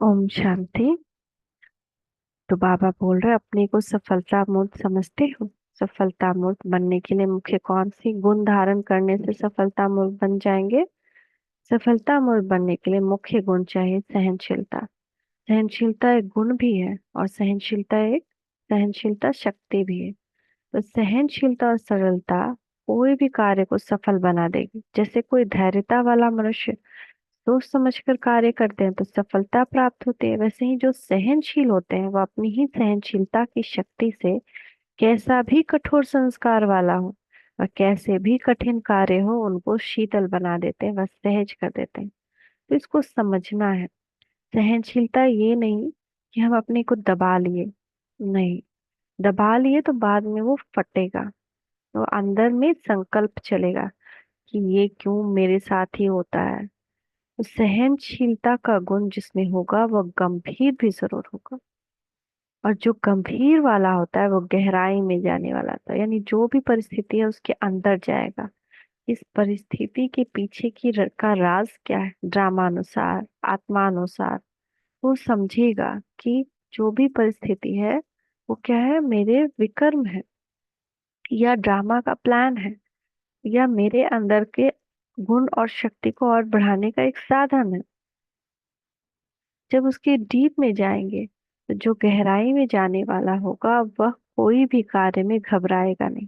ओम शांति। तो बाबा बोल रहे अपने को सफलता मूर्त समझते हो। सफलता मूर्त बनने के लिए मुख्य कौन सी गुण धारण करने से सफलता मूर्त बन जाएंगे। सफलता मूर्त बनने के लिए मुख्य गुण चाहिए सहनशीलता। सहनशीलता एक गुण भी है और सहनशीलता शक्ति भी है। तो सहनशीलता और सरलता कोई भी कार्य को सफल बना देगी। जैसे कोई धैर्यता वाला मनुष्य सोच समझकर कार्य करते हैं तो सफलता प्राप्त होती है, वैसे ही जो सहनशील होते हैं वह अपनी ही सहनशीलता की शक्ति से कैसा भी कठोर संस्कार वाला हो और कैसे भी कठिन कार्य हो उनको शीतल बना देते हैं, वह सहज कर देते हैं। तो इसको समझना है। सहनशीलता ये नहीं कि हम अपने को दबा लिए, नहीं। दबा लिए तो बाद में वो फटेगा। तो अंदर में संकल्प चलेगा कि ये क्यों मेरे साथ ही होता है। तो सहनशीलता का गुण जिसमें होगा वह गंभीर भी जरूर होगा। और जो गंभीर वाला होता है वो गहराई में जाने वाला होता है, यानी जो भी परिस्थिति है उसके अंदर जाएगा। इस परिस्थिति के पीछे का राज क्या है, ड्रामानुसार आत्मानुसार वो समझेगा कि जो भी परिस्थिति है वो क्या है, मेरे विकर्म है या ड्रामा का प्लान है या मेरे अंदर के गुण और शक्ति को और बढ़ाने का एक साधन है। जब उसके डीप में जाएंगे तो जो गहराई में जाने वाला होगा वह कोई भी कार्य में घबराएगा नहीं,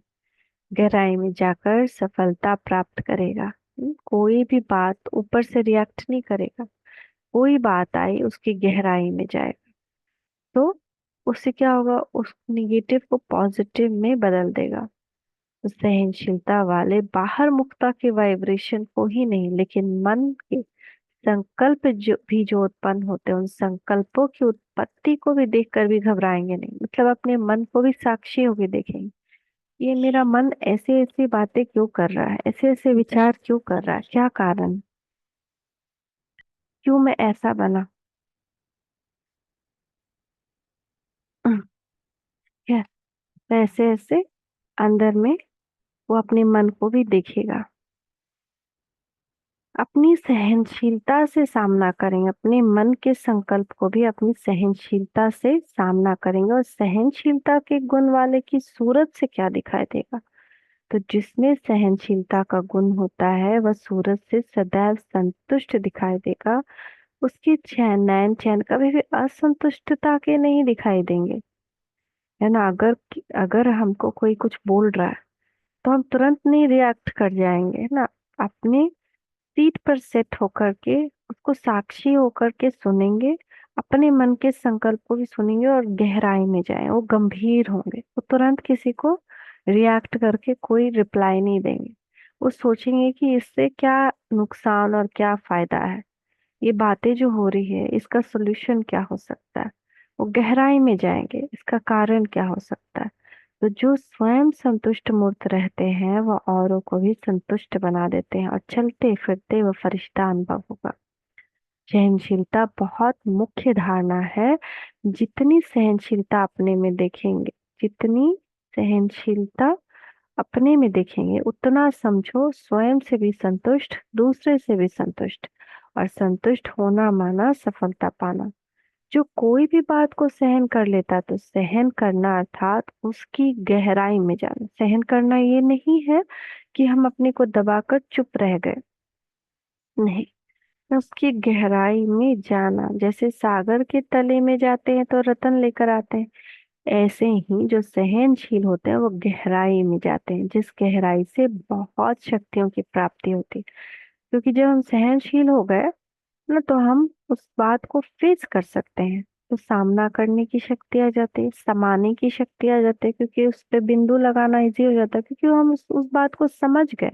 गहराई में जाकर सफलता प्राप्त करेगा। कोई भी बात ऊपर से रिएक्ट नहीं करेगा, कोई बात आई उसकी गहराई में जाएगा तो उससे क्या होगा, उस निगेटिव को पॉजिटिव में बदल देगा। तो सहनशीलता वाले बाहर मुक्ता के वाइब्रेशन को ही नहीं लेकिन मन के संकल्प जो उत्पन्न होते हैं उन संकल्पों की उत्पत्ति को भी देखकर भी घबराएंगे नहीं। मतलब अपने मन को भी साक्षी होकर देखेंगे, ये मेरा मन ऐसे ऐसे बातें क्यों कर रहा है, ऐसे ऐसे विचार क्यों कर रहा है, क्या कारण, क्यों मैं ऐसा बना। क्या, तो ऐसे ऐसे अंदर में वो अपने मन को भी देखेगा। अपनी सहनशीलता से सामना करेंगे, अपने मन के संकल्प को भी अपनी सहनशीलता से सामना करेंगे। और सहनशीलता के गुण वाले की सूरत से क्या दिखाई देगा, तो जिसमें सहनशीलता का गुण होता है वह सूरत से सदैव संतुष्ट दिखाई देगा। उसके चैन नैन चैन कभी भी असंतुष्टता के नहीं दिखाई देंगे। है ना, अगर अगर हमको कोई कुछ बोल रहा है तो हम तुरंत नहीं रिएक्ट कर जाएंगे, है ना। अपने सीट पर सेट होकर के उसको साक्षी होकर के सुनेंगे, अपने मन के संकल्प को भी सुनेंगे और गहराई में जाएं, वो गंभीर होंगे, वो तुरंत किसी को रिएक्ट करके कोई रिप्लाई नहीं देंगे। वो सोचेंगे कि इससे क्या नुकसान और क्या फायदा है, ये बातें जो हो रही है इसका सोल्यूशन क्या हो सकता है। वो गहराई में जाएंगे, इसका कारण क्या हो सकता है। तो जो स्वयं संतुष्ट मूर्त रहते हैं वह औरों को भी संतुष्ट बना देते हैं और चलते फिरते वह फरिश्ता अनुभव होगा। सहनशीलता बहुत मुख्य धारणा है। जितनी सहनशीलता अपने में देखेंगे, जितनी सहनशीलता अपने में देखेंगे उतना समझो स्वयं से भी संतुष्ट, दूसरे से भी संतुष्ट। और संतुष्ट होना माना सफलता पाना। जो कोई भी बात को सहन कर लेता तो सहन करना अर्थात उसकी गहराई में जाना। सहन करना ये नहीं है कि हम अपने को दबाकर चुप रह गए, नहीं। उसकी गहराई में जाना, जैसे सागर के तले में जाते हैं तो रतन लेकर आते हैं, ऐसे ही जो सहनशील होते हैं वो गहराई में जाते हैं, जिस गहराई से बहुत शक्तियों की प्राप्ति होती है। क्योंकि जब हम सहनशील हो गए ना तो हम उस बात को फेस कर सकते हैं, तो सामना करने की शक्ति आ जाती है, समाने की शक्ति आ जाती है, क्योंकि उस पे बिंदु लगाना इजी हो जाता है, क्योंकि हम उस बात को समझ गए।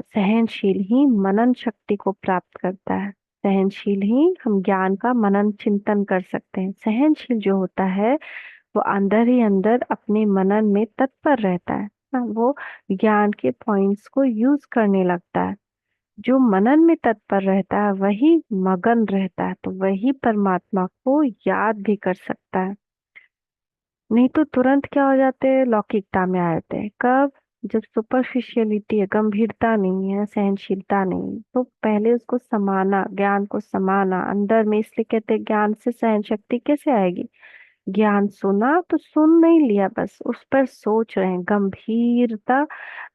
सहनशील ही मनन शक्ति को प्राप्त करता है। सहनशील ही हम ज्ञान का मनन चिंतन कर सकते हैं। सहनशील जो होता है वो अंदर ही अंदर अपने मनन में तत्पर रहता है ना, वो ज्ञान के पॉइंट्स को यूज करने लगता है। जो मनन में तत्पर रहता है वही मगन रहता है, तो वही परमात्मा को याद भी कर सकता है। नहीं तो तुरंत क्या हो जाते हैं, लौकिकता में आ जाते हैं। कब, जब सुपरफिशियलिटी है, गंभीरता नहीं है, सहनशीलता नहीं, तो पहले उसको समाना, ज्ञान को समाना अंदर में। इसलिए कहते हैं ज्ञान से सहन शक्ति कैसे आएगी। ज्ञान सुना तो सुन नहीं लिया, बस उस पर सोच रहे हैं। गंभीरता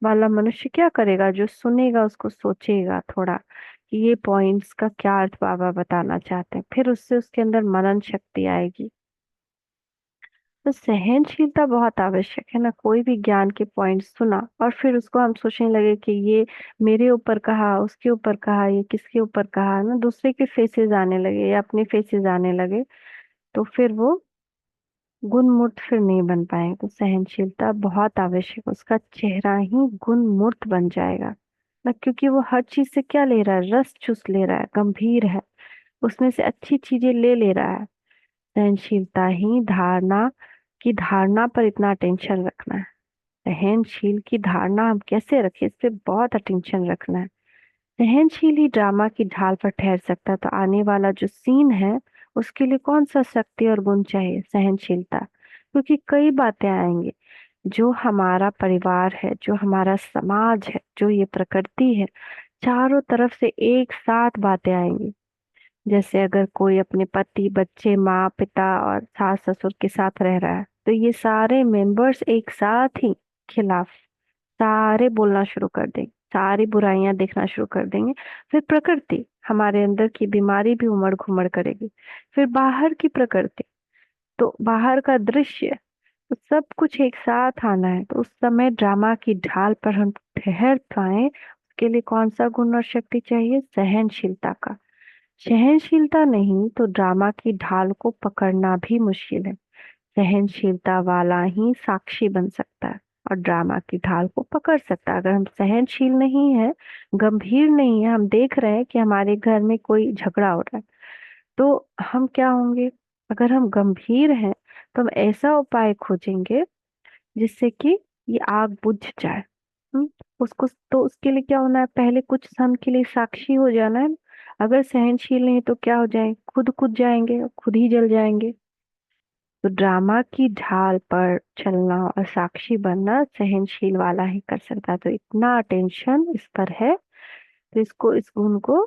वाला मनुष्य क्या करेगा, जो सुनेगा उसको सोचेगा थोड़ा कि ये पॉइंट्स का क्या अर्थ बाबा बताना चाहते हैं, फिर उससे उसके अंदर मनन शक्ति आएगी। तो सहनशीलता बहुत आवश्यक है ना। कोई भी ज्ञान के पॉइंट सुना और फिर उसको हम सोचने लगे कि ये मेरे ऊपर कहा, उसके ऊपर कहा, ये किसके ऊपर कहा ना, दूसरे के फेसेस आने लगे या अपने फेसेस आने लगे, तो फिर वो गुणमूर्त फिर नहीं बन पाएंगे। तो सहनशीलता बहुत आवश्यक है, उसका चेहरा ही गुणमूर्त बन जाएगा ना, क्योंकि वो हर चीज से क्या ले रहा है, रस चूस ले रहा है, गंभीर है, उसमें से अच्छी चीजें ले ले रहा है। सहनशीलता ही धारणा की, धारणा पर इतना अटेंशन रखना है। सहनशील की धारणा हम कैसे रखें, इस पे बहुत अटेंशन रखना है। सहनशील ही ड्रामा की ढाल पर ठहर सकता है। तो आने वाला जो सीन है उसके लिए कौन सा शक्ति और गुण चाहिए, सहनशीलता। क्योंकि कई बातें आएंगी, जो हमारा परिवार है, जो हमारा समाज है, जो ये प्रकृति है, चारों तरफ से एक साथ बातें आएंगी। जैसे अगर कोई अपने पति, बच्चे, माँ, पिता और सास ससुर के साथ रह रहा है, तो ये सारे मेंबर्स एक साथ ही खिलाफ सारे बोलना शुरू कर देंगे, सारी बुराइयां देखना शुरू कर देंगे। फिर प्रकृति हमारे अंदर की बीमारी भी उमड़ घुमड़ करेगी। फिर बाहर की प्रकृति, तो बाहर का दृश्य, तो सब कुछ एक साथ आना है। तो उस समय ड्रामा की ढाल पर हम ठहर पाए, उसके लिए कौन सा गुण और शक्ति चाहिए, सहनशीलता का। सहनशीलता नहीं तो ड्रामा की ढाल को पकड़ना भी मुश्किल है। सहनशीलता वाला ही साक्षी बन सकता है और ड्रामा की ढाल को पकड़ सकता है। अगर हम सहनशील नहीं है, गंभीर नहीं है, हम देख रहे हैं कि हमारे घर में कोई झगड़ा हो रहा है, तो हम क्या होंगे। अगर हम गंभीर हैं तो हम ऐसा उपाय खोजेंगे जिससे कि ये आग बुझ जाए। हम्म, उसको तो उसके लिए क्या होना है, पहले कुछ समय के लिए साक्षी हो जाना है। अगर सहनशील नहीं तो क्या हो जाए, खुद खुद जाएंगे, खुद ही जल जाएंगे। तो ड्रामा की ढाल पर चलना और साक्षी बनना सहनशील वाला ही कर सकता है। तो इतना अटेंशन इस पर है, तो इसको, इस गुण को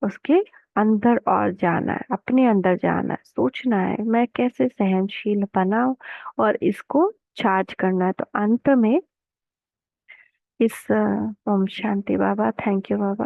उसके अंदर और जाना है, अपने अंदर जाना है, सोचना है मैं कैसे सहनशील बनाऊं और इसको चार्ज करना है। तो अंत में इस ओम शांति बाबा, थैंक यू बाबा।